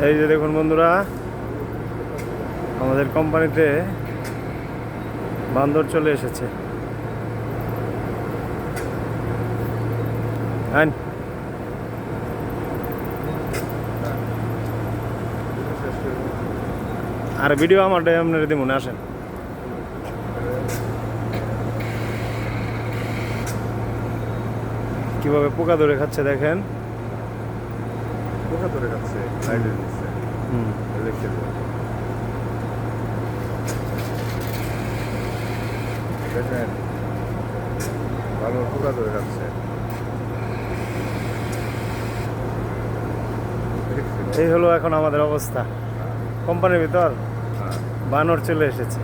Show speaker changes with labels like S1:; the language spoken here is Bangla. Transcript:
S1: এই যে দেখুন বন্ধুরা, আমাদের কোম্পানিতে বান্দর চলে এসেছে। আর ভিডিও আমার আপনার দিব না, আসেন। কিভাবে পোকা ধরে খাচ্ছে দেখেন।
S2: পোকা ধরে খাচ্ছে, লাইটের নিচে। দেখেন ভালো পোকা ধরে খাচ্ছে।
S1: এই হলো এখন আমাদের অবস্থা। কোম্পানির ভিতর বানর চলে এসেছে।